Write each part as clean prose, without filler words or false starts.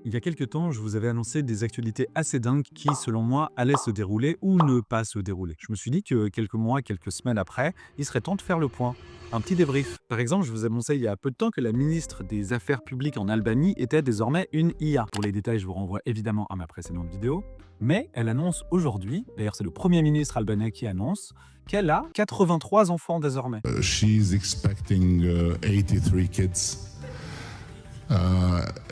Il y a quelques temps, je vous avais annoncé des actualités assez dingues qui, selon moi, allaient se dérouler ou ne pas se dérouler. Je me suis dit que quelques mois, quelques semaines après, il serait temps de faire le point. Un petit débrief. Par exemple, je vous ai annoncé il y a peu de temps que la ministre des Affaires publiques en Albanie était désormais une IA. Pour les détails, je vous renvoie évidemment à ma précédente vidéo. Mais elle annonce aujourd'hui, d'ailleurs c'est le premier ministre albanais qui annonce, qu'elle a 83 enfants désormais. She's expecting 83 kids.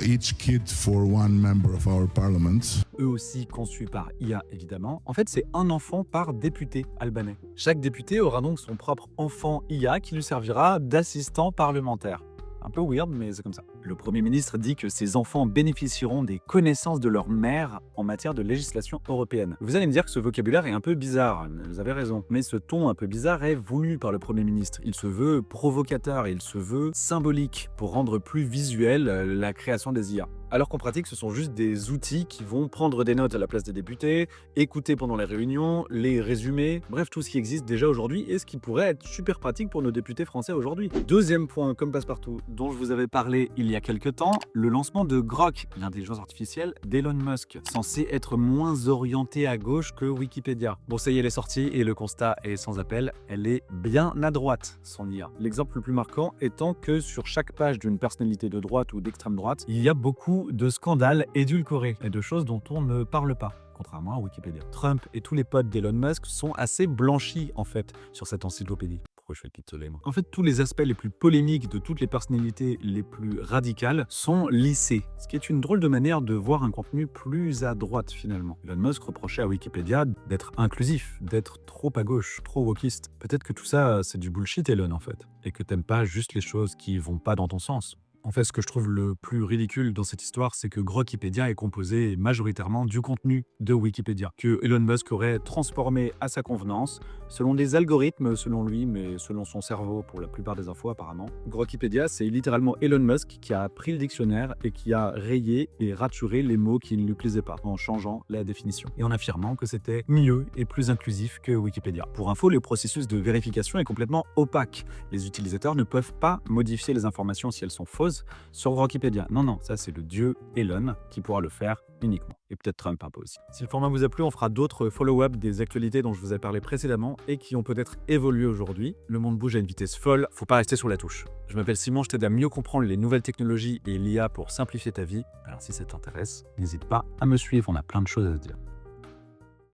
Each kid for one member of our parliament. Eux aussi conçus par IA évidemment. En fait, c'est un enfant par député albanais. Chaque député aura donc son propre enfant IA qui lui servira d'assistant parlementaire. Un peu weird, mais c'est comme ça. Le Premier ministre dit que ces enfants bénéficieront des connaissances de leur mère en matière de législation européenne. Vous allez me dire que ce vocabulaire est un peu bizarre, vous avez raison. Mais ce ton un peu bizarre est voulu par le Premier ministre. Il se veut provocateur, il se veut symbolique pour rendre plus visuelle la création des IA. Alors qu'en pratique, ce sont juste des outils qui vont prendre des notes à la place des députés, écouter pendant les réunions, les résumer, bref, tout ce qui existe déjà aujourd'hui et ce qui pourrait être super pratique pour nos députés français aujourd'hui. Deuxième point, comme passe-partout, dont je vous avais parlé il y a quelques temps, le lancement de Grok, l'intelligence artificielle d'Elon Musk, censé être moins orienté à gauche que Wikipédia. Bon, ça y est, elle est sortie et le constat est sans appel, elle est bien à droite, son IA. L'exemple le plus marquant étant que sur chaque page d'une personnalité de droite ou d'extrême droite, il y a beaucoup de scandales édulcorés et de choses dont on ne parle pas, contrairement à Wikipédia. Trump et tous les potes d'Elon Musk sont assez blanchis en fait sur cette encyclopédie. Pourquoi je fais le pitolet, moi ? En fait, tous les aspects les plus polémiques de toutes les personnalités les plus radicales sont lissés, ce qui est une drôle de manière de voir un contenu plus à droite finalement. Elon Musk reprochait à Wikipédia d'être inclusif, d'être trop à gauche, trop wokiste. Peut-être que tout ça, c'est du bullshit, Elon, en fait, et que t'aimes pas juste les choses qui vont pas dans ton sens. En fait, ce que je trouve le plus ridicule dans cette histoire, c'est que Grokipédia est composé majoritairement du contenu de Wikipédia, que Elon Musk aurait transformé à sa convenance, selon des algorithmes selon lui, mais selon son cerveau pour la plupart des infos apparemment. Grokipédia, c'est littéralement Elon Musk qui a pris le dictionnaire et qui a rayé et raturé les mots qui ne lui plaisaient pas, en changeant la définition, et en affirmant que c'était mieux et plus inclusif que Wikipédia. Pour info, le processus de vérification est complètement opaque. Les utilisateurs ne peuvent pas modifier les informations si elles sont fausses sur Grokipédia. Non, ça c'est le dieu Elon qui pourra le faire uniquement. Et peut-être Trump un peu aussi. Si le format vous a plu, on fera d'autres follow-up des actualités dont je vous ai parlé précédemment et qui ont peut-être évolué aujourd'hui. Le monde bouge à une vitesse folle, faut pas rester sur la touche. Je m'appelle Simon, je t'aide à mieux comprendre les nouvelles technologies et l'IA pour simplifier ta vie. Alors si ça t'intéresse, n'hésite pas à me suivre, on a plein de choses à se dire.